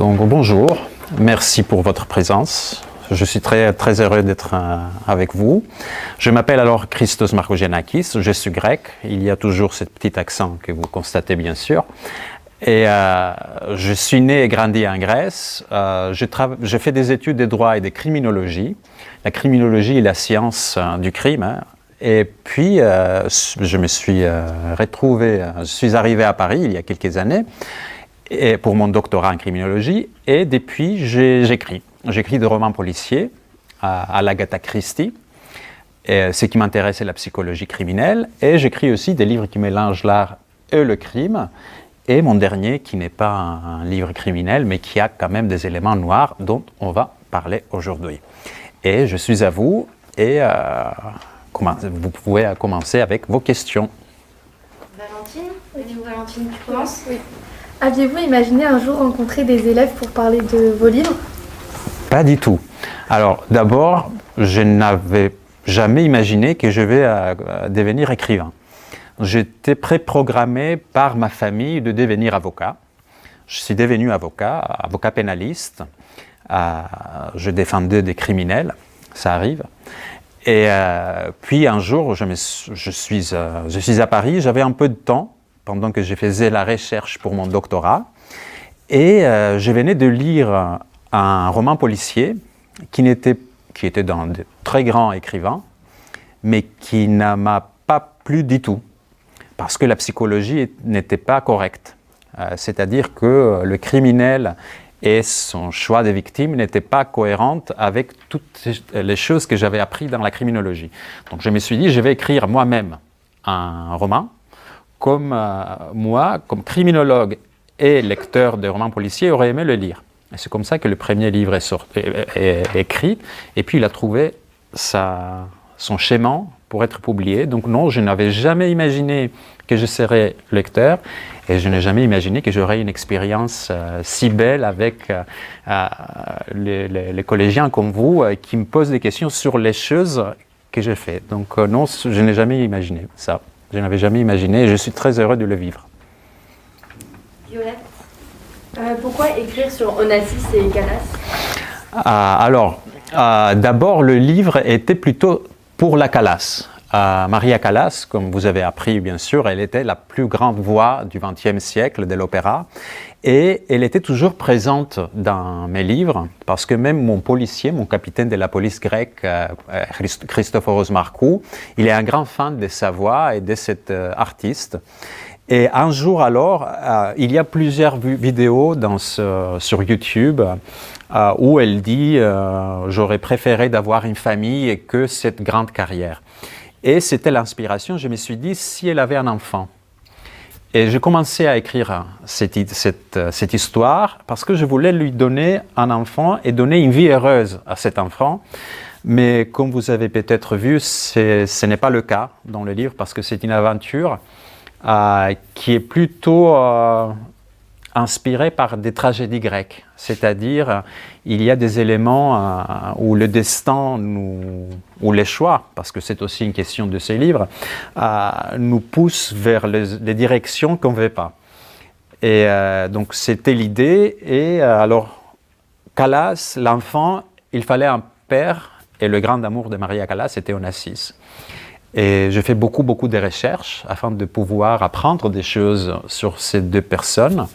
Donc bonjour, merci pour votre présence. Je suis très heureux d'être avec vous. Je m'appelle alors Christos Markogiannakis, je suis grec. Il y a toujours ce petit accent que vous constatez bien sûr. Et je suis né et grandi en Grèce. Je fais des études de droit et de criminologie. La criminologie est la science du crime. Hein. Et puis, je me suis retrouvé, je suis arrivé à Paris il y a quelques années et pour mon doctorat en criminologie. Et depuis, j'écris. J'écris des romans policiers à l'Agatha Christie. Et ce qui m'intéresse, c'est la psychologie criminelle. Et j'écris aussi des livres qui mélangent l'art et le crime. Et mon dernier, qui n'est pas un livre criminel, mais qui a quand même des éléments noirs dont on va parler aujourd'hui. Et je suis à vous, et vous pouvez commencer avec vos questions. Valentine, Valentine, tu commences ? Oui. Aviez-vous imaginé un jour rencontrer des élèves pour parler de vos livres ? Pas du tout. Alors, d'abord, je n'avais jamais imaginé que je vais devenir écrivain. J'étais préprogrammé par ma famille de devenir avocat. Je suis devenu avocat pénaliste. Je défendais des criminels, ça arrive. Et puis un jour, je suis à Paris, j'avais un peu de temps pendant que je faisais la recherche pour mon doctorat. Et je venais de lire un roman policier qui était d'un de très grands écrivains, mais qui ne m'a pas plu du tout. Parce que la psychologie n'était pas correcte. C'est-à-dire que le criminel et son choix des victimes n'étaient pas cohérentes avec toutes les choses que j'avais apprises dans la criminologie. Donc je me suis dit, je vais écrire moi-même un roman, comme moi, comme criminologue et lecteur de romans policiers, aurais aimé le lire. Et c'est comme ça que le premier livre est écrit, et puis il a trouvé son schéma pour être publié. Donc non, je n'avais jamais imaginé que je serais lecteur et je n'ai jamais imaginé que j'aurais une expérience si belle avec les collégiens comme vous qui me posent des questions sur les choses que je fais. Donc non, je n'ai jamais imaginé ça. Je n'avais jamais imaginé et je suis très heureux de le vivre. Violette, pourquoi écrire sur Onassis et Calas ? D'abord, le livre était plutôt pour la Callas. Maria Callas, comme vous avez appris bien sûr, elle était la plus grande voix du XXe siècle de l'opéra et elle était toujours présente dans mes livres parce que même mon policier, mon capitaine de la police grecque, Christophoros Markou, il est un grand fan de sa voix et de cet artiste. Et un jour alors, il y a plusieurs vidéos sur YouTube où elle dit « J'aurais préféré d'avoir une famille que cette grande carrière ». Et c'était l'inspiration, je me suis dit, si elle avait un enfant. Et j'ai commencé à écrire cette histoire parce que je voulais lui donner un enfant et donner une vie heureuse à cet enfant. Mais comme vous avez peut-être vu, ce n'est pas le cas dans le livre parce que c'est une aventure qui est plutôt inspirée par des tragédies grecques. C'est-à-dire, il y a des éléments où le destin, ou les choix, parce que c'est aussi une question de ces livres, nous poussent vers les directions qu'on ne veut pas. Et donc, c'était l'idée. Et alors, Callas, l'enfant, il fallait un père, et le grand amour de Maria Callas, c'était Onassis. Et je fais beaucoup de recherches afin de pouvoir apprendre des choses sur ces deux personnes.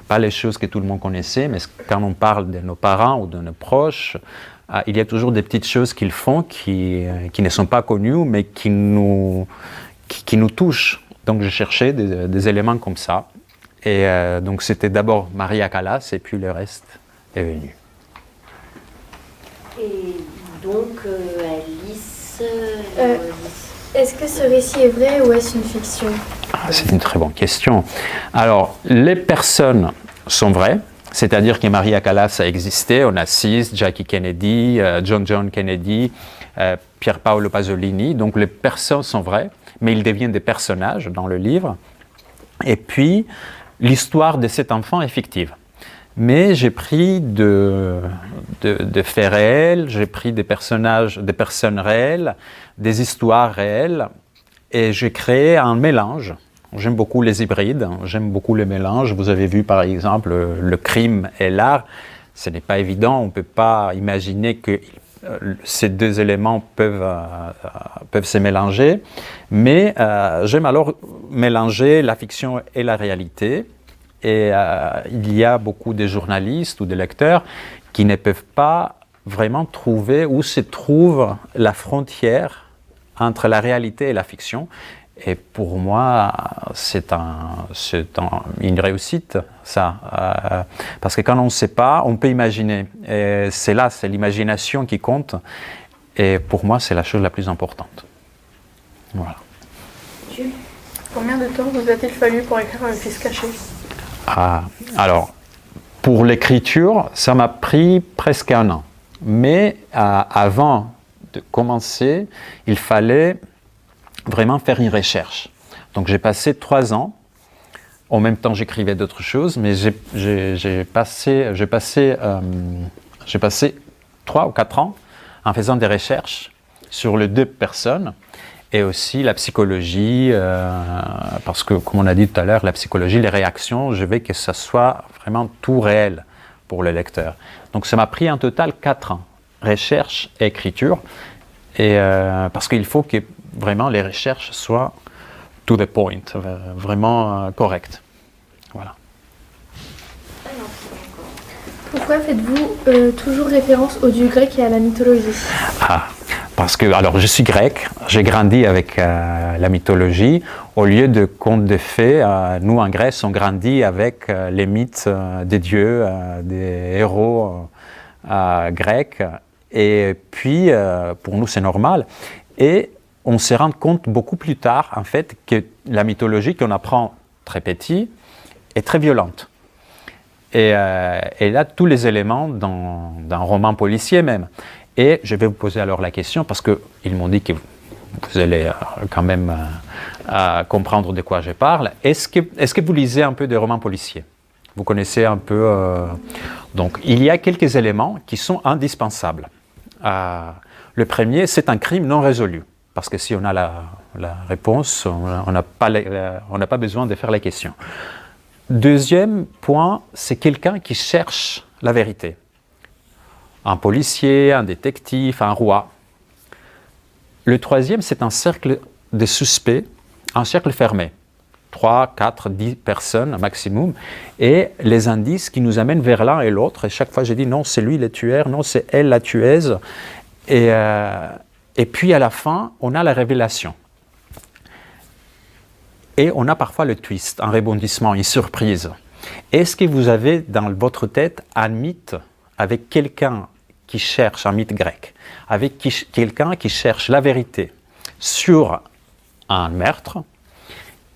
Pas les choses que tout le monde connaissait, mais quand on parle de nos parents ou de nos proches, il y a toujours des petites choses qu'ils font qui ne sont pas connues, mais qui nous touchent. Donc je cherchais des éléments comme ça. Et donc c'était d'abord Maria Callas et puis le reste est venu. Et donc Alice... Est-ce que ce récit est vrai ou est-ce une fiction ? C'est une très bonne question. Alors, les personnes sont vraies, c'est-à-dire que Maria Callas a existé, Onassis, Jackie Kennedy, John Kennedy, Pier Paolo Pasolini, donc les personnes sont vraies, mais ils deviennent des personnages dans le livre. Et puis, l'histoire de cet enfant est fictive. Mais j'ai pris de faits réels, j'ai pris des personnes réelles, des histoires réelles, et j'ai créé un mélange J'aime beaucoup les hybrides, j'aime beaucoup les mélanges. Vous avez vu par exemple le crime et l'art. Ce n'est pas évident, on ne peut pas imaginer que ces deux éléments peuvent se mélanger. Mais j'aime alors mélanger la fiction et la réalité. Et il y a beaucoup de journalistes ou de lecteurs qui ne peuvent pas vraiment trouver où se trouve la frontière entre la réalité et la fiction. Et pour moi, c'est une réussite, ça. Parce que quand on ne sait pas, on peut imaginer. Et c'est l'imagination qui compte. Et pour moi, c'est la chose la plus importante. Voilà. Jules, Combien de temps vous a-t-il fallu pour écrire Le Fils caché? Alors, pour l'écriture, ça m'a pris presque 1 an. Mais avant de commencer, il fallait vraiment faire une recherche. Donc j'ai passé 3 ans. En même temps, j'écrivais d'autres choses, mais j'ai passé 3 ou 4 ans en faisant des recherches sur les 2 personnes et aussi la psychologie, parce que, comme on a dit tout à l'heure, la psychologie, les réactions, je veux que ça soit vraiment tout réel pour le lecteur. Donc ça m'a pris en total 4 ans, recherche et écriture, et, parce qu'il faut que vraiment les recherches soient to the point, vraiment correctes. Voilà. Pourquoi faites-vous toujours référence au dieu grec et à la mythologie? Parce que, alors je suis grec, j'ai grandi avec la mythologie. Au lieu de contes de fées, nous en Grèce, on grandit avec les mythes des dieux, des héros grecs. Et puis, pour nous, c'est normal. Et on se rend compte beaucoup plus tard, en fait, que la mythologie qu'on apprend très petit est très violente. Et là, tous les éléments d'un roman policier même. Et je vais vous poser alors la question, parce qu'ils m'ont dit que vous allez quand même comprendre de quoi je parle. Est-ce que vous lisez un peu des romans policiers? Vous connaissez un peu... Donc, il y a quelques éléments qui sont indispensables. Le premier, c'est un crime non résolu. Parce que si on a la réponse, on n'a pas besoin de faire la question. Deuxième point, c'est quelqu'un qui cherche la vérité. Un policier, un détective, un roi. Le troisième, c'est un cercle de suspects, un cercle fermé. 3, 4, 10 personnes maximum. Et les indices qui nous amènent vers l'un et l'autre. Et chaque fois, je dis non, c'est lui le tueur, non, c'est elle la tueuse. Et puis à la fin, on a la révélation. Et on a parfois le twist, un rebondissement, une surprise. Est-ce que vous avez dans votre tête un mythe avec quelqu'un qui cherche, un mythe grec, avec quelqu'un qui cherche la vérité sur un meurtre,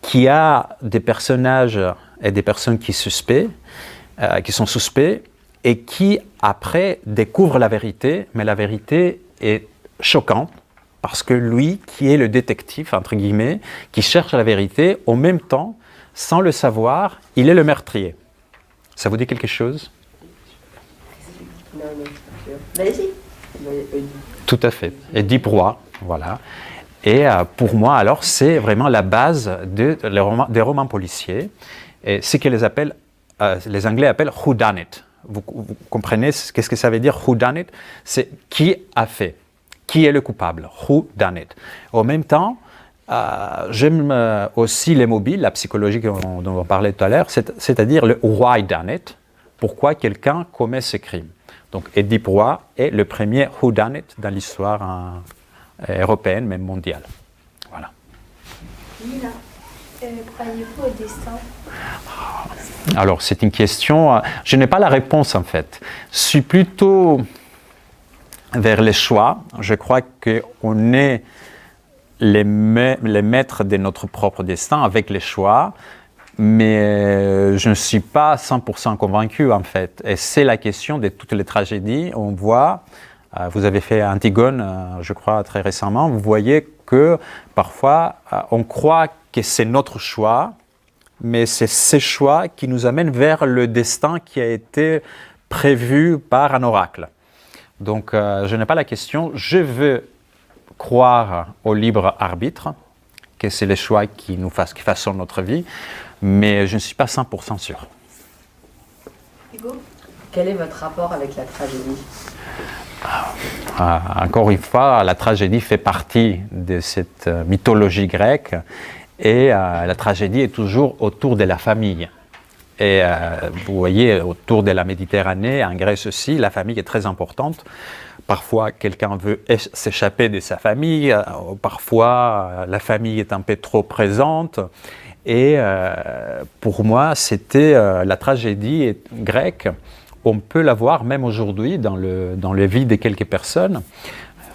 qui a des personnages et des personnes qui sont suspects, et qui après découvre la vérité, mais la vérité est choquante, parce que lui, qui est le détective, entre guillemets, qui cherche la vérité, en même temps, sans le savoir, il est le meurtrier. Ça vous dit quelque chose? Non, vas-y. Tout à fait. Édipe Roi, voilà. Et pour moi, alors, c'est vraiment la base des romans policiers. Et ce que les Anglais appellent who done it. Vous comprenez qu'est-ce que ça veut dire who done it? C'est qui a fait. Qui est le coupable? Who done it? En même temps, j'aime aussi les mobiles, la psychologie dont on parlait tout à l'heure, c'est-à-dire le why done it, pourquoi quelqu'un commet ce crime. Donc Édipe Roi est le premier who done it dans l'histoire européenne, même mondiale. Voilà. Lila, croyez-vous au destin? Alors c'est une question, je n'ai pas la réponse en fait. Je suis plutôt vers les choix. Je crois qu'on est les maîtres de notre propre destin avec les choix, mais je ne suis pas 100% convaincu en fait. Et c'est la question de toutes les tragédies. On voit, vous avez fait Antigone, je crois, très récemment, vous voyez que parfois on croit que c'est notre choix, mais c'est ces choix qui nous amènent vers le destin qui a été prévu par un oracle. Donc, je n'ai pas la question. Je veux croire au libre arbitre que c'est les choix qui façonnent notre vie, mais je ne suis pas 100% sûr. Hugo? Quel est votre rapport avec la tragédie? Encore une fois, la tragédie fait partie de cette mythologie grecque et la tragédie est toujours autour de la famille. Et vous voyez, autour de la Méditerranée, en Grèce aussi, la famille est très importante. Parfois, quelqu'un veut s'échapper de sa famille, parfois, la famille est un peu trop présente. Et pour moi, c'était la tragédie grecque. On peut la voir même aujourd'hui dans la vie de quelques personnes.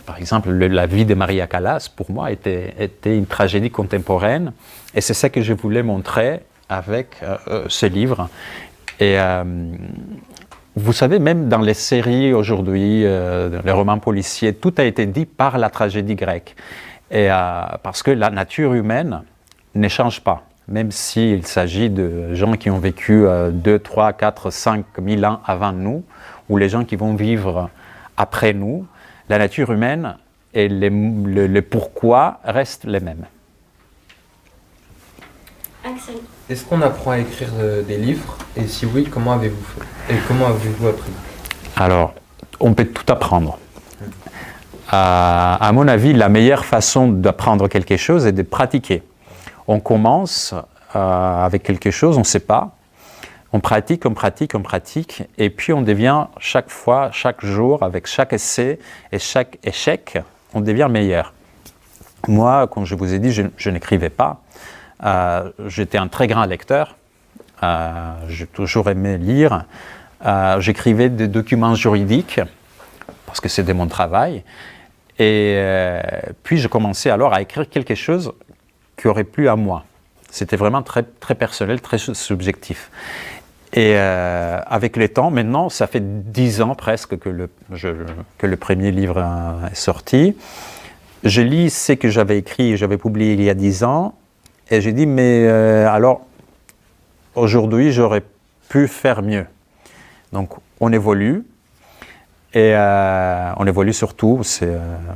Par exemple, la vie de Maria Callas, pour moi, était une tragédie contemporaine. Et c'est ça que je voulais montrer avec ce livre. Et vous savez, même dans les séries aujourd'hui, dans les romans policiers, tout a été dit par la tragédie grecque. Et, parce que la nature humaine ne change pas. Même s'il s'agit de gens qui ont vécu 2, 3, 4, 5 000 ans avant nous, ou les gens qui vont vivre après nous, la nature humaine et le pourquoi restent les mêmes. Axel. Est-ce qu'on apprend à écrire des livres? Et si oui, comment avez-vous fait? Et comment avez-vous appris? Alors, on peut tout apprendre. À mon avis, la meilleure façon d'apprendre quelque chose est de pratiquer. On commence avec quelque chose, on ne sait pas. On pratique, on pratique, on pratique. Et puis on devient chaque fois, chaque jour, avec chaque essai et chaque échec, on devient meilleur. Moi, comme je vous ai dit, je n'écrivais pas. J'étais un très grand lecteur. J'ai toujours aimé lire. J'écrivais des documents juridiques, parce que c'était mon travail. Et puis je commençais alors à écrire quelque chose qui aurait plu à moi. C'était vraiment très, très personnel, très subjectif. Et avec le temps, maintenant, ça fait 10 ans presque que le premier livre est sorti. Je lis ce que j'avais écrit et j'avais publié il y a 10 ans, et j'ai dit, mais alors, aujourd'hui, j'aurais pu faire mieux. Donc, on évolue, et on évolue surtout.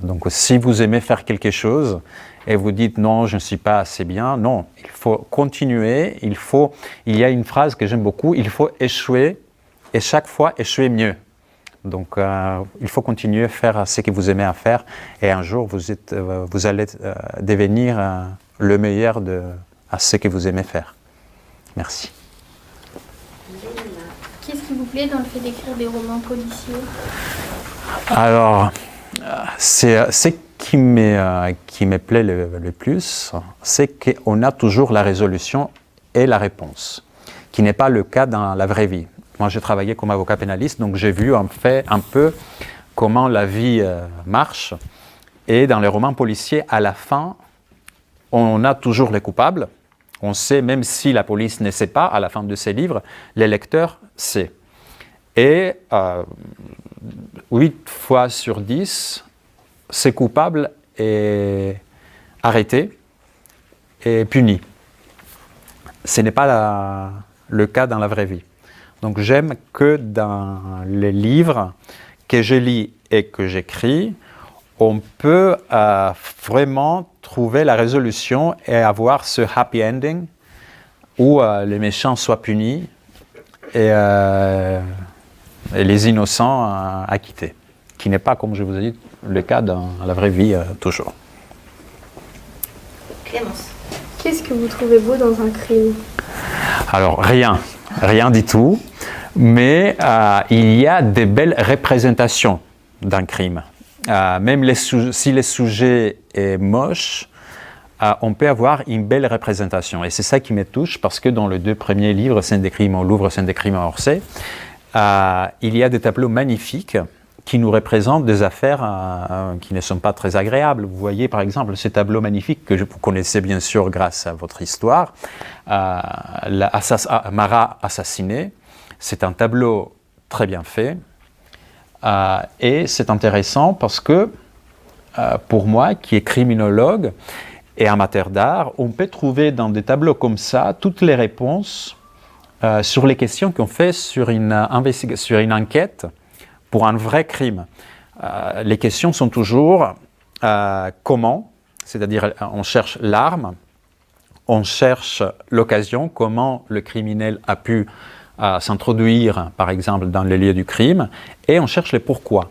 Donc, si vous aimez faire quelque chose, et vous dites non, je ne suis pas assez bien, non, il faut continuer, il y a une phrase que j'aime beaucoup, il faut échouer, et chaque fois échouer mieux. Donc il faut continuer à faire ce que vous aimez à faire, et un jour vous allez devenir le meilleur à ce que vous aimez faire. Merci. Qu'est-ce qui vous plaît dans le fait d'écrire des romans policiers? Alors, ce qui me plaît le plus, c'est qu'on a toujours la résolution et la réponse, qui n'est pas le cas dans la vraie vie. Moi, j'ai travaillé comme avocat pénaliste, donc j'ai vu en fait un peu comment la vie marche. Et dans les romans policiers, à la fin, on a toujours les coupables. On sait, même si la police ne sait pas, à la fin de ces livres, les lecteurs savent. Et 8 fois sur 10, ces coupables est arrêté et puni. Ce n'est pas le cas dans la vraie vie. Donc j'aime que dans les livres que je lis et que j'écris, on peut vraiment trouver la résolution et avoir ce happy ending où les méchants soient punis et les innocents acquittés, qui n'est pas, comme je vous ai dit, le cas dans la vraie vie toujours. Clémence. Qu'est-ce que vous trouvez beau dans un crime? Alors rien du tout, mais il y a des belles représentations d'un crime. Même si le sujet est moche, on peut avoir une belle représentation. Et c'est ça qui me touche, parce que dans les 2 premiers livres, Scènes des crimes au Louvre, Scènes des crimes à Orsay, il y a des tableaux magnifiques qui nous représentent des affaires qui ne sont pas très agréables. Vous voyez par exemple ce tableau magnifique que vous connaissez bien sûr grâce à votre histoire, Marat assassiné. C'est un tableau très bien fait et c'est intéressant parce que pour moi qui est criminologue et amateur d'art, on peut trouver dans des tableaux comme ça toutes les réponses sur les questions qu'on fait sur une enquête pour un vrai crime. Les questions sont toujours comment c'est-à-dire on cherche l'arme, on cherche l'occasion, comment le criminel a pu s'introduire, par exemple, dans les lieux du crime, et on cherche les pourquoi.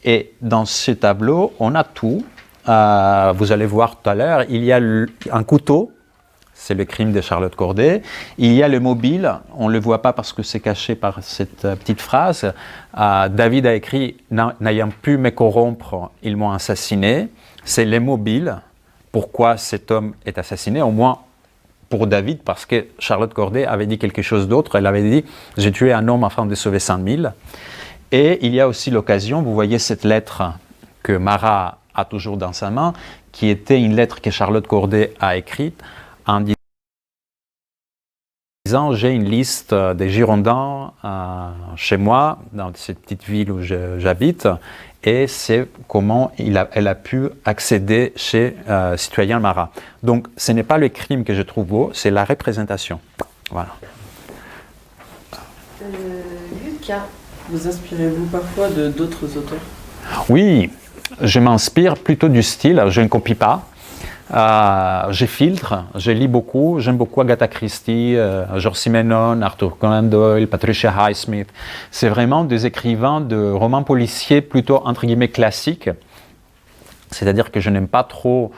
Et dans ce tableau, on a tout. Vous allez voir tout à l'heure, il y a un couteau, c'est le crime de Charlotte Corday. Il y a le mobile, on ne le voit pas parce que c'est caché par cette petite phrase. David a écrit « N'ayant pu me corrompre, ils m'ont assassiné ». C'est le mobile. Pourquoi cet homme est assassiné? Au moins pour David, parce que Charlotte Corday avait dit quelque chose d'autre. Elle avait dit « J'ai tué un homme afin de sauver 100 000 ». Et il y a aussi l'occasion, vous voyez cette lettre que Marat a toujours dans sa main, qui était une lettre que Charlotte Corday a écrite en disant « J'ai une liste des Girondins chez moi, dans cette petite ville où j'habite, et c'est comment elle a pu accéder chez Citoyen Marat. » Donc ce n'est pas le crime que je trouve beau, c'est la représentation. Voilà. Lucas. Vous inspirez-vous parfois de d'autres auteurs? Oui, je m'inspire plutôt du style, je ne copie pas. Je filtre, je lis beaucoup, j'aime beaucoup Agatha Christie, Georges Simenon, Arthur Conan Doyle, Patricia Highsmith. C'est vraiment des écrivains de romans policiers plutôt entre guillemets classiques. C'est-à-dire que je n'aime pas trop,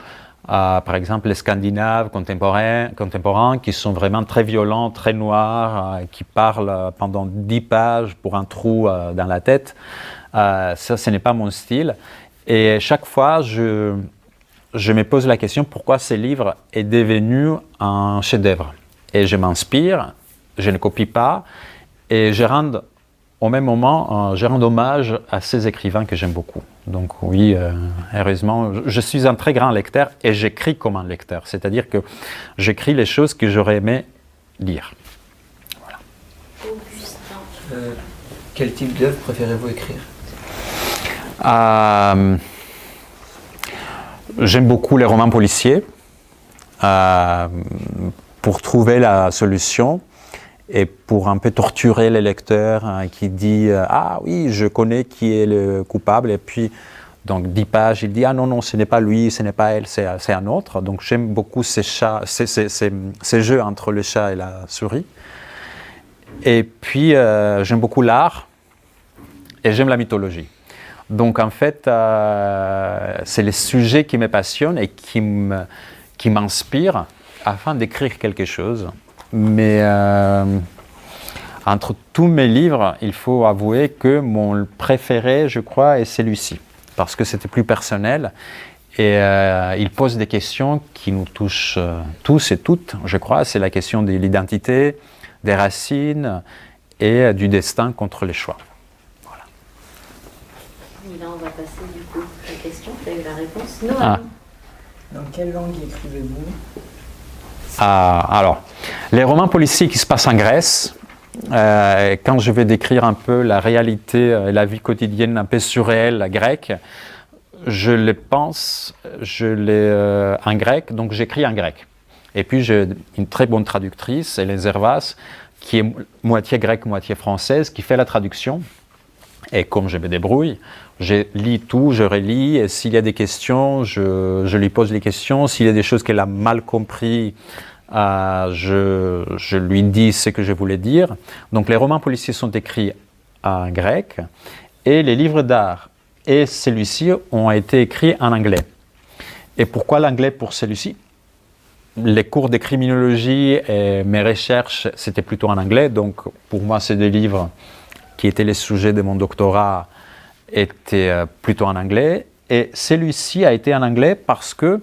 par exemple, les Scandinaves contemporains qui sont vraiment très violents, très noirs, qui parlent pendant 10 pages pour un trou dans la tête. Ça, ce n'est pas mon style. Et chaque fois, je me pose la question pourquoi ce livre est devenu un chef-d'œuvre. Et je m'inspire, je ne copie pas, et je rends au même moment, je rends hommage à ces écrivains que j'aime beaucoup. Donc oui, heureusement, je suis un très grand lecteur et j'écris comme un lecteur. C'est-à-dire que j'écris les choses que j'aurais aimé lire. Voilà. Augustin. Quel type d'œuvre préférez-vous écrire? J'aime beaucoup les romans policiers pour trouver la solution et pour un peu torturer les lecteurs qui dit ah oui, je connais qui est le coupable, et puis donc 10 pages, il dit ah non, non, ce n'est pas lui, ce n'est pas elle, c'est un autre. Donc j'aime beaucoup ces jeux entre le chat et la souris. Et puis j'aime beaucoup l'art et j'aime la mythologie. Donc en fait, c'est les sujets qui me passionnent et qui m'inspirent afin d'écrire quelque chose. Mais entre tous mes livres, il faut avouer que mon préféré, je crois, est celui-ci. Parce que c'était plus personnel et il pose des questions qui nous touchent tous et toutes, je crois. C'est la question de l'identité, des racines et du destin contre les choix. Et là, on va passer du coup à la question. Tu as eu la réponse. Noam. Dans quelle langue écrivez-vous? Alors, les romans policiers qui se passent en Grèce, quand je vais décrire un peu la réalité et la vie quotidienne un peu surréelle grecque, je les pense, en grec, donc j'écris en grec. Et puis j'ai une très bonne traductrice, Hélène Zervas, qui est moitié grecque, moitié française, qui fait la traduction. Et comme je me débrouille, je lis tout, je relis, et s'il y a des questions, je lui pose les questions. S'il y a des choses qu'elle a mal compris, je lui dis ce que je voulais dire. Donc les romans policiers sont écrits en grec, et les livres d'art et celui-ci ont été écrits en anglais. Et pourquoi l'anglais pour celui-ci? Les cours de criminologie et mes recherches, c'était plutôt en anglais, donc pour moi, c'est des livres qui étaient les sujets de mon doctorat, étaient plutôt en anglais. Et celui-ci a été en anglais parce que,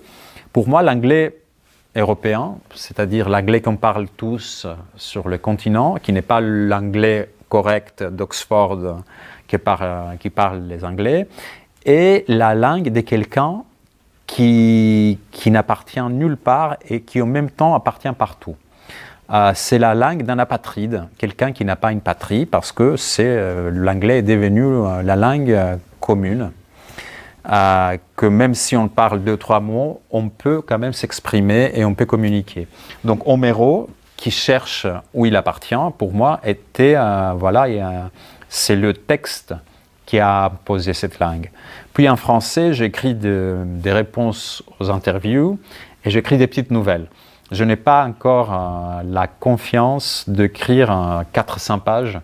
pour moi, l'anglais européen, c'est-à-dire l'anglais qu'on parle tous sur le continent, qui n'est pas l'anglais correct d'Oxford qui parle les Anglais, est la langue de quelqu'un qui n'appartient nulle part et qui en même temps appartient partout. C'est la langue d'un apatride, quelqu'un qui n'a pas une patrie, parce que l'anglais est devenu la langue commune, que même si on parle 2-3 mots, on peut quand même s'exprimer et on peut communiquer. Donc Homero, qui cherche où il appartient, pour moi, c'est le texte qui a posé cette langue. Puis en français, j'écris des réponses aux interviews et j'écris des petites nouvelles. Je n'ai pas encore la confiance d'écrire 400 pages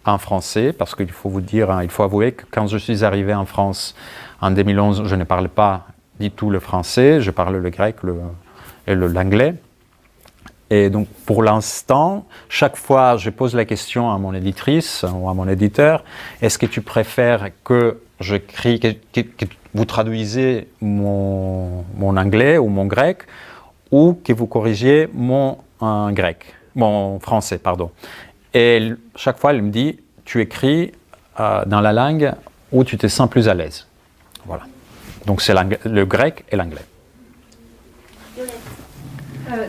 en français, parce qu'il faut vous dire, il faut avouer que quand je suis arrivé en France en 2011, je ne parlais pas du tout le français, je parlais le grec et l'anglais. Et donc pour l'instant, chaque fois je pose la question à mon éditrice ou à mon éditeur, est-ce que tu préfères que j'écris, que vous traduisez mon anglais ou mon grec, ou que vous corrigiez mon français, pardon. Et chaque fois, elle me dit, tu écris dans la langue où tu te sens plus à l'aise. Voilà. Donc c'est le grec et l'anglais.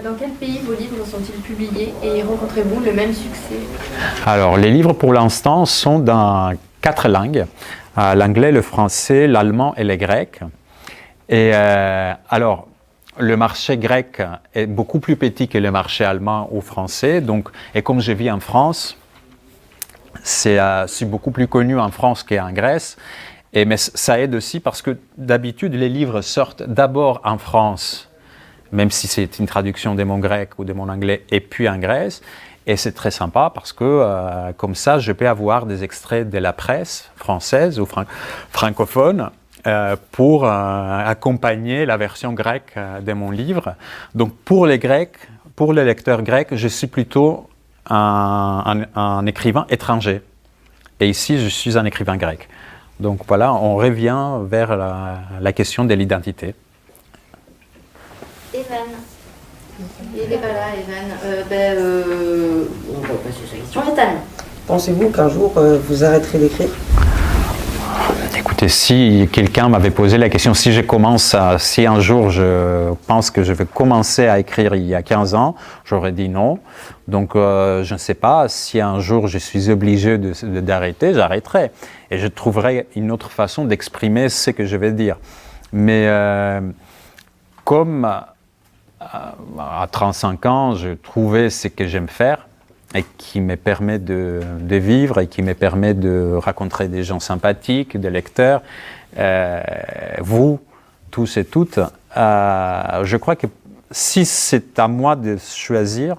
Dans quel pays vos livres sont-ils publiés et rencontrez-vous le même succès? Alors, les livres pour l'instant sont dans 4 langues. L'anglais, le français, l'allemand et le grec. Et alors, le marché grec est beaucoup plus petit que le marché allemand ou français. Donc, et comme je vis en France, c'est beaucoup plus connu en France qu'en Grèce. Mais ça aide aussi parce que d'habitude, les livres sortent d'abord en France, même si c'est une traduction de mon grec ou de mon anglais, et puis en Grèce. Et c'est très sympa parce que comme ça, je peux avoir des extraits de la presse française ou francophone pour accompagner la version grecque de mon livre. Donc pour les Grecs, pour les lecteurs grecs, je suis plutôt un écrivain étranger. Et ici, je suis un écrivain grec. Donc voilà, on revient vers la question de l'identité. Evan. Il n'est pas là, Evan. On va passer sa question. Ethan. Pensez-vous qu'un jour vous arrêterez d'écrire? Écoutez, si quelqu'un m'avait posé la question, si un jour je pense que je vais commencer à écrire il y a 15 ans, j'aurais dit non. Donc je ne sais pas, si un jour je suis obligé d'arrêter, j'arrêterai. Et je trouverai une autre façon d'exprimer ce que je vais dire. Mais comme à 35 ans, je trouvais ce que j'aime faire, et qui me permet de vivre et qui me permet de rencontrer des gens sympathiques, des lecteurs. Vous, tous et toutes, je crois que si c'est à moi de choisir,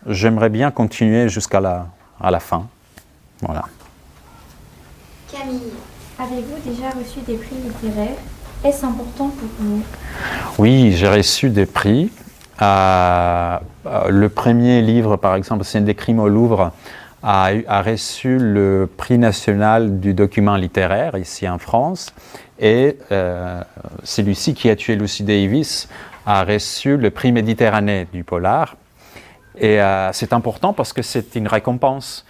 j'aimerais bien continuer jusqu'à la fin. Voilà. Camille. Avez-vous déjà reçu des prix littéraires? Est-ce important pour vous? Oui, j'ai reçu des prix. Le premier livre, par exemple, c'est des crimes au Louvre, a reçu le prix national du document littéraire ici en France. Et celui-ci qui a tué Lucy Davis a reçu le prix Méditerranée du polar. Et c'est important parce que c'est une récompense.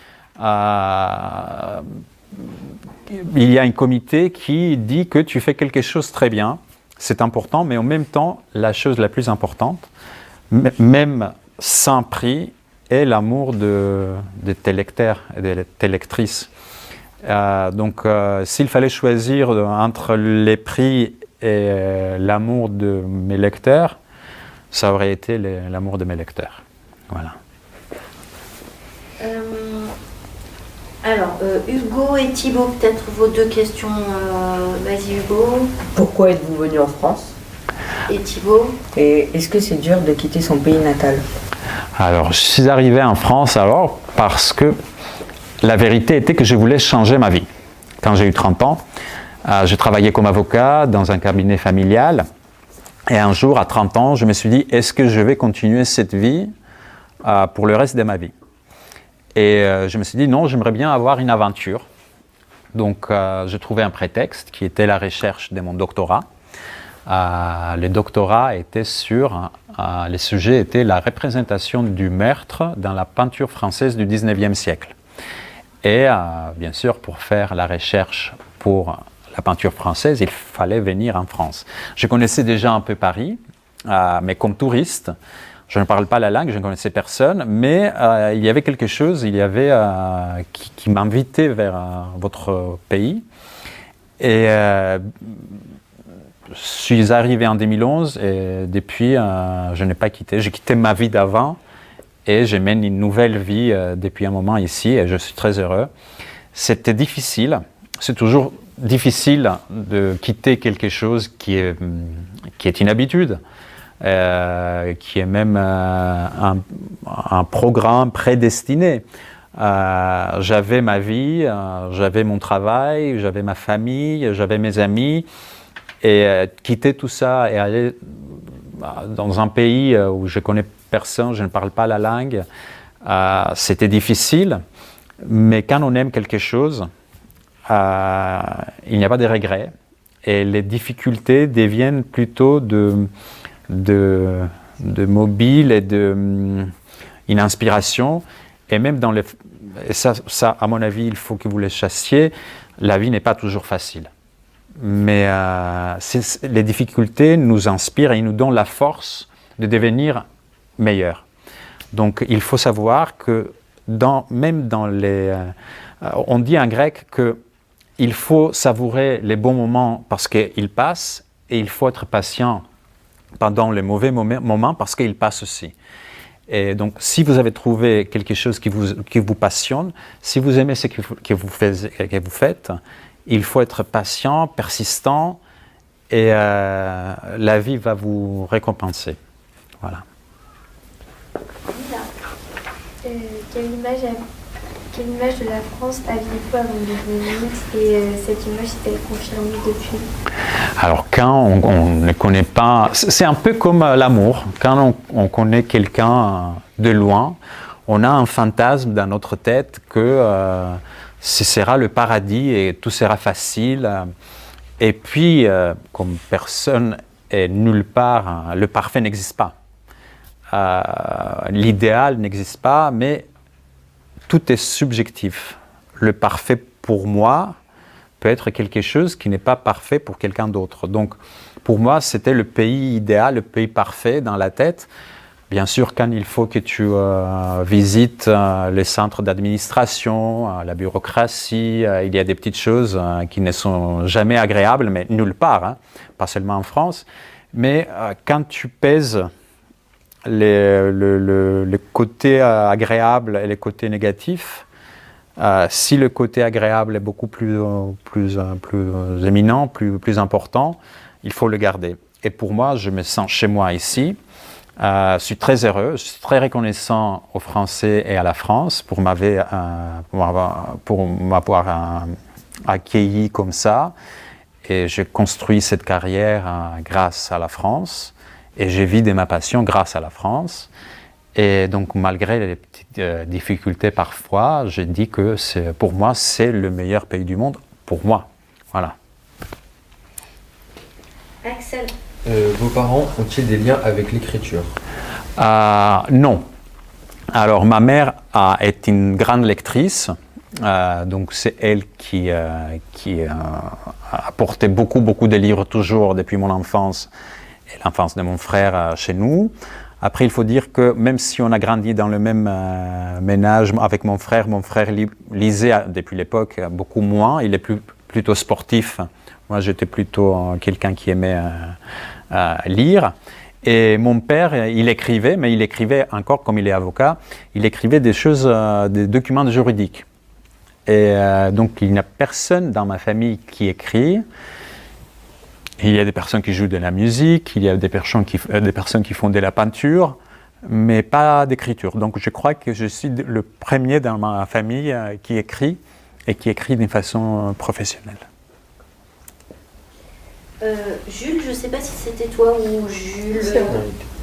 Il y a un comité qui dit que tu fais quelque chose très bien. C'est important, mais en même temps, la chose la plus importante, même sans prix, est l'amour de tes lecteurs et de tes lectrices. Donc, s'il fallait choisir entre les prix et l'amour de mes lecteurs, ça aurait été l'amour de mes lecteurs. Voilà. Alors, Hugo et Thibaut, peut-être vos deux questions. Vas-y, Hugo. Pourquoi êtes-vous venu en France? Et Thibaut. Et est-ce que c'est dur de quitter son pays natal? Alors, je suis arrivé en France parce que la vérité était que je voulais changer ma vie. Quand j'ai eu 30 ans, je travaillais comme avocat dans un cabinet familial. Et un jour, à 30 ans, je me suis dit, est-ce que je vais continuer cette vie pour le reste de ma vie? Et je me suis dit, non, j'aimerais bien avoir une aventure. Donc, j'ai trouvé un prétexte qui était la recherche de mon doctorat. Le doctorat était le sujet était la représentation du meurtre dans la peinture française du 19e siècle. Et bien sûr, pour faire la recherche pour la peinture française, il fallait venir en France. Je connaissais déjà un peu Paris, mais comme touriste, je ne parle pas la langue, je ne connaissais personne, mais il y avait quelque chose, qui m'invitait vers votre pays. Et je suis arrivé en 2011 et depuis, je n'ai pas quitté. J'ai quitté ma vie d'avant et je mène une nouvelle vie depuis un moment ici et je suis très heureux. C'était difficile, c'est toujours difficile de quitter quelque chose qui est une habitude, qui est même un programme prédestiné. J'avais ma vie, j'avais mon travail, j'avais ma famille, j'avais mes amis, et quitter tout ça et aller dans un pays où je connais personne, je ne parle pas la langue, c'était difficile, mais quand on aime quelque chose, il n'y a pas de regrets, et les difficultés deviennent plutôt de mobile et une inspiration. Et même dans et ça, à mon avis, il faut que vous les chassiez. La vie n'est pas toujours facile. Mais les difficultés nous inspirent et nous donnent la force de devenir meilleurs. Donc il faut savoir que même dans les... on dit en grec qu'il faut savourer les bons moments parce qu'ils passent, et il faut être patient pendant les mauvais moments parce qu'ils passent aussi. Et donc, si vous avez trouvé quelque chose qui vous passionne, si vous aimez ce que vous faites, il faut être patient, persistant, et la vie va vous récompenser. Voilà. Quelle image de la France aviez-vous avant de venir, et cette image s'est-elle confirmée depuis? Alors quand on ne connaît pas, c'est un peu comme l'amour. Quand on connaît quelqu'un de loin, on a un fantasme dans notre tête que ce sera le paradis et tout sera facile. Et puis, comme personne et nulle part, le parfait n'existe pas. L'idéal n'existe pas, mais tout est subjectif. Le parfait pour moi peut être quelque chose qui n'est pas parfait pour quelqu'un d'autre. Donc, pour moi, c'était le pays idéal, le pays parfait dans la tête. Bien sûr, quand il faut que tu visites les centres d'administration, la bureaucratie, il y a des petites choses qui ne sont jamais agréables, mais nulle part, hein, pas seulement en France. Mais quand tu pèses les côtés agréables et les côtés négatifs, si le côté agréable est beaucoup plus éminent, plus important, il faut le garder. Et pour moi, je me sens chez moi ici. Je suis très heureux, je suis très reconnaissant aux Français et à la France pour m'avoir accueilli comme ça. Et j'ai construit cette carrière grâce à la France. Et j'ai vécu de ma passion grâce à la France. Et donc, malgré les petites difficultés parfois, je dis que pour moi, c'est le meilleur pays du monde, pour moi. Voilà. Axel. Vos parents ont-ils des liens avec l'écriture? Non. Alors, ma mère est une grande lectrice. Donc, c'est elle qui a apporté beaucoup de livres toujours depuis mon enfance et l'enfance de mon frère chez nous. Après, il faut dire que même si on a grandi dans le même ménage avec mon frère lisait depuis l'époque beaucoup moins. Il est plutôt sportif. Moi, j'étais plutôt quelqu'un qui aimait lire. Et mon père, il écrivait, mais il écrivait encore, comme il est avocat, il écrivait des choses, des documents juridiques. Et donc, il n'y a personne dans ma famille qui écrit. Il y a des personnes qui jouent de la musique, il y a des personnes qui font de la peinture, mais pas d'écriture. Donc je crois que je suis le premier dans ma famille qui écrit, et qui écrit d'une façon professionnelle. Jules, je ne sais pas si c'était toi ou Jules,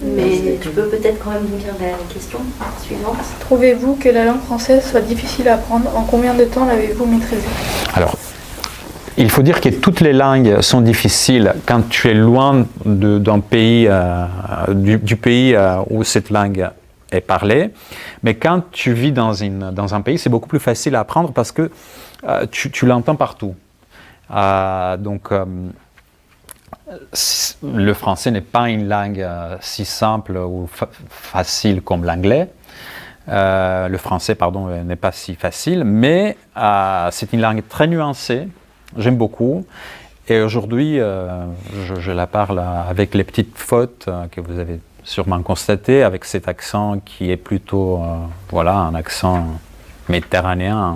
mais tu peux peut-être quand même nous lire la question suivante. Trouvez-vous que la langue française soit difficile à apprendre? En combien de temps l'avez-vous maîtrisée? Alors, il faut dire que toutes les langues sont difficiles quand tu es loin d'un pays, du pays où cette langue est parlée. Mais quand tu vis dans un pays, c'est beaucoup plus facile à apprendre parce que tu l'entends partout. Donc, le français n'est pas une langue si simple ou facile comme l'anglais. Le français, pardon, n'est pas si facile, mais c'est une langue très nuancée. J'aime beaucoup. Et aujourd'hui, je la parle avec les petites fautes que vous avez sûrement constatées, avec cet accent qui est plutôt, un accent méditerranéen.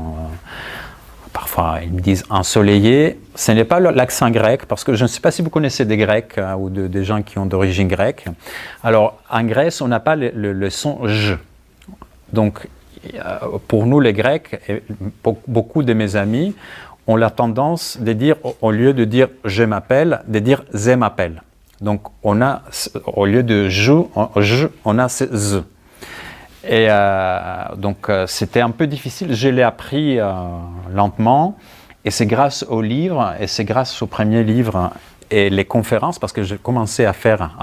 parfois ils me disent ensoleillé. Ce n'est pas l'accent grec, parce que je ne sais pas si vous connaissez des Grecs ou des gens qui ont d'origine grecque. Alors, en Grèce, on n'a pas le son « j ». Donc, pour nous les Grecs, et beaucoup de mes amis ont la tendance de dire, au lieu de dire « je m'appelle », de dire « ze m'appelle ». Donc, on a, au lieu de « je », on a ce « z ». Et donc, c'était un peu difficile. Je l'ai appris lentement. Et c'est grâce aux livres, et c'est grâce au premier livre et les conférences, parce que j'ai commencé à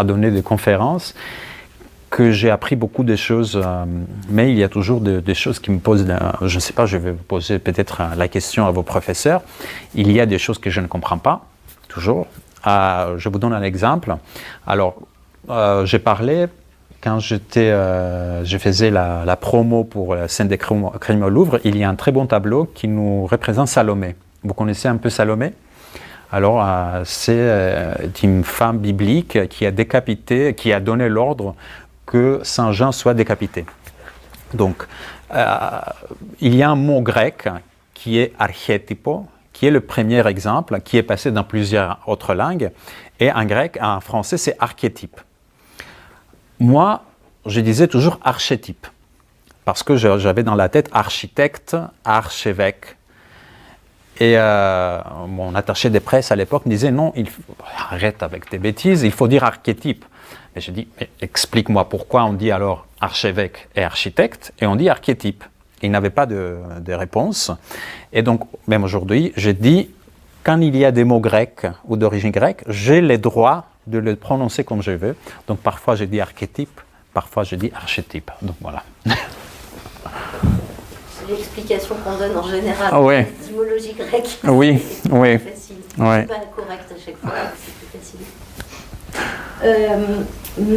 donner des conférences, que j'ai appris beaucoup de choses. Mais il y a toujours des choses qui me posent, je ne sais pas, je vais vous poser peut-être la question à vos professeurs. Il y a des choses que je ne comprends pas, toujours. Je vous donne un exemple. Alors, j'ai parlé, quand je faisais la promo pour la scène des crimes au Louvre, il y a un très bon tableau qui nous représente Salomé. Vous connaissez un peu Salomé? Alors, c'est une femme biblique qui a décapité, qui a donné l'ordre que Saint Jean soit décapité. Donc, il y a un mot grec qui est archétypo, qui est le premier exemple, qui est passé dans plusieurs autres langues. Et en grec, en français, c'est archétype. Moi, je disais toujours archétype, parce que j'avais dans la tête architecte, archevêque. Et mon attaché de presse à l'époque me disait non, arrête avec tes bêtises, il faut dire archétype. Et je dis, explique-moi pourquoi on dit alors archevêque et architecte et on dit archétype. Il n'avait pas de réponse. Et donc, même aujourd'hui, je dis, quand il y a des mots grecs ou d'origine grecque, j'ai le droit de le prononcer comme je veux. Donc parfois je dis archétype, parfois je dis archétype. Donc voilà. L'explication qu'on donne en général, l'étymologie grecque, oui, c'est oui. plus facile. Oui. C'est pas correct à chaque fois, c'est plus facile.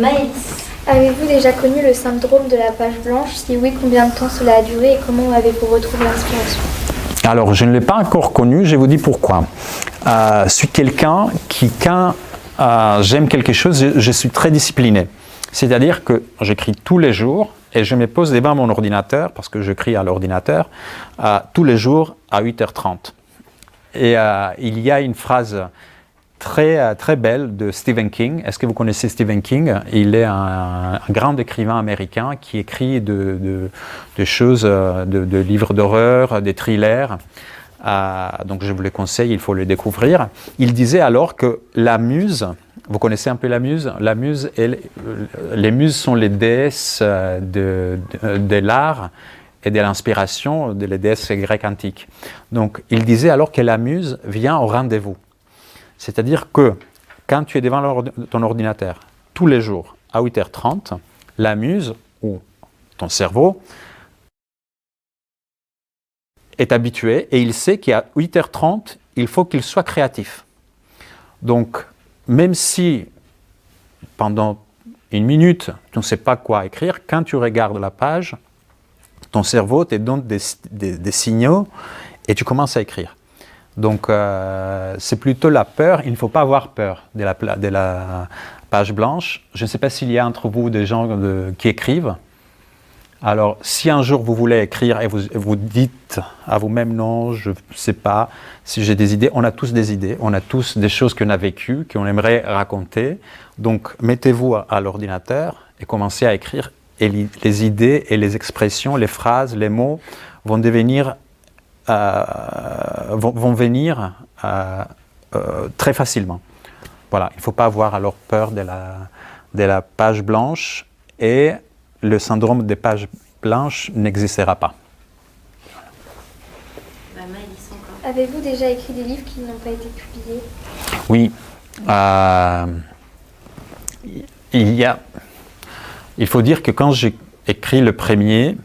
Maëlys. Avez-vous déjà connu le syndrome de la page blanche? Si oui, combien de temps cela a duré et comment avez-vous retrouvé l'inspiration? Alors, je ne l'ai pas encore connu, je vous dis pourquoi. Je suis quelqu'un qui, quand j'aime quelque chose, je suis très discipliné. C'est-à-dire que j'écris tous les jours et je me pose devant mon ordinateur, parce que j'écris à l'ordinateur, tous les jours à 8h30. Et il y a une phrase très, très belle de Stephen King. Est-ce que vous connaissez Stephen King? Il est un grand écrivain américain qui écrit des choses, de livres d'horreur, des thrillers. Donc je vous le conseille, il faut le découvrir. Il disait alors que la muse, vous connaissez un peu la muse? La muse, les muses sont les déesses de l'art et de l'inspiration, les déesses grecques antiques. Donc il disait alors que la muse vient au rendez-vous. C'est-à-dire que quand tu es devant ton ordinateur tous les jours à 8h30, la muse ou ton cerveau est habitué et il sait qu'à 8h30, il faut qu'il soit créatif. Donc, même si pendant une minute, tu ne sais pas quoi écrire, quand tu regardes la page, ton cerveau te donne des signaux et tu commences à écrire. Donc, c'est plutôt la peur. Il ne faut pas avoir peur de la page blanche. Je ne sais pas s'il y a entre vous des gens qui écrivent. Alors, si un jour vous voulez écrire et vous dites à vous-même, non, je ne sais pas si j'ai des idées, on a tous des idées, on a tous des choses qu'on a vécues, qu'on aimerait raconter. Donc, mettez-vous à l'ordinateur et commencez à écrire. Et les idées et les expressions, les phrases, les mots vont venir très facilement. Voilà, il ne faut pas avoir alors peur de la page blanche et le syndrome des pages blanches n'existera pas. Avez-vous déjà écrit des livres qui n'ont pas été publiés? Oui. Il faut dire que quand j'ai écrit le premier,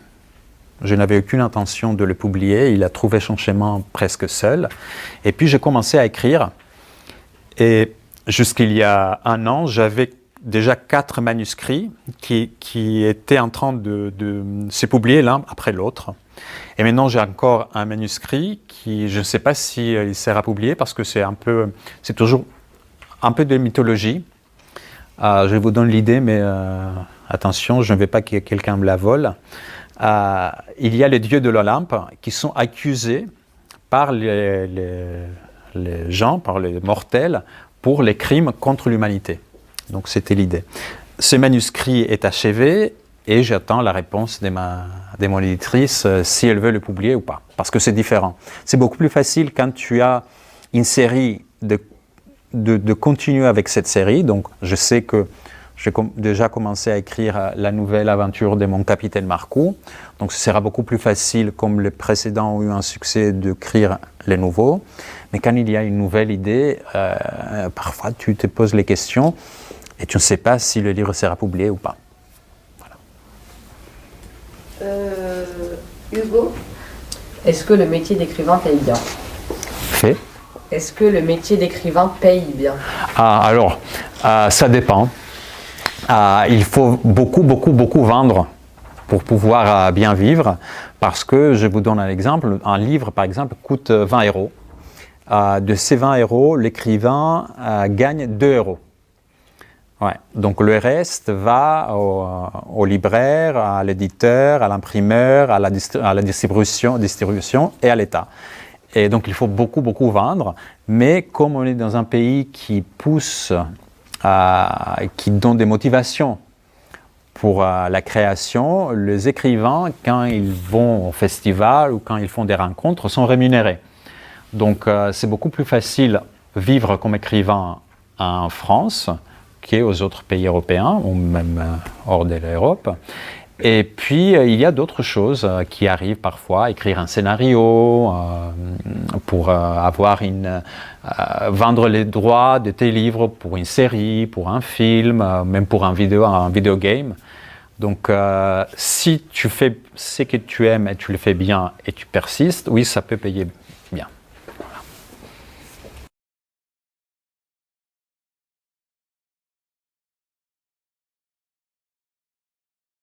je n'avais aucune intention de le publier. Il a trouvé son chemin presque seul. Et puis j'ai commencé à écrire. Et jusqu'il y a un an, j'avais déjà 4 manuscrits qui étaient en train de se publier l'un après l'autre. Et maintenant, j'ai encore un manuscrit qui, je ne sais pas s'il sera publié parce que c'est toujours un peu de mythologie. Je vous donne l'idée, mais attention, je ne veux pas que quelqu'un me la vole. Il y a les dieux de l'Olympe qui sont accusés par les gens, par les mortels, pour les crimes contre l'humanité. Donc c'était l'idée. Ce manuscrit est achevé et j'attends la réponse de mon éditrice si elle veut le publier ou pas. Parce que c'est différent. C'est beaucoup plus facile quand tu as une série de continuer avec cette série. Donc je sais que j'ai déjà commencé à écrire la nouvelle aventure de mon capitaine Marcou. Donc ce sera beaucoup plus facile, comme les précédents ont eu un succès, d'écrire les nouveaux. Mais quand il y a une nouvelle idée, parfois tu te poses les questions et tu ne sais pas si le livre sera publié ou pas. Hugo, Est-ce que le métier d'écrivain paye bien? Fait. Est-ce que le métier d'écrivain paye bien? Alors, ça dépend. Il faut beaucoup vendre pour pouvoir bien vivre, parce que, je vous donne un exemple, un livre par exemple coûte 20 €. De ces 20 €, l'écrivain gagne 2 €. Ouais. Donc le reste va au libraire, à l'éditeur, à l'imprimeur, à la distribution et à l'État. Et donc il faut beaucoup vendre, mais comme on est dans un pays qui pousse, qui donne des motivations pour la création, les écrivains, quand ils vont au festival ou quand ils font des rencontres, sont rémunérés. Donc c'est beaucoup plus facile vivre comme écrivain en France qu'aux autres pays européens, ou même hors de l'Europe. Et puis, il y a d'autres choses qui arrivent parfois, écrire un scénario pour vendre les droits de tes livres pour une série, pour un film, même pour un video game. Donc, si tu fais ce que tu aimes et tu le fais bien et tu persistes, oui, ça peut payer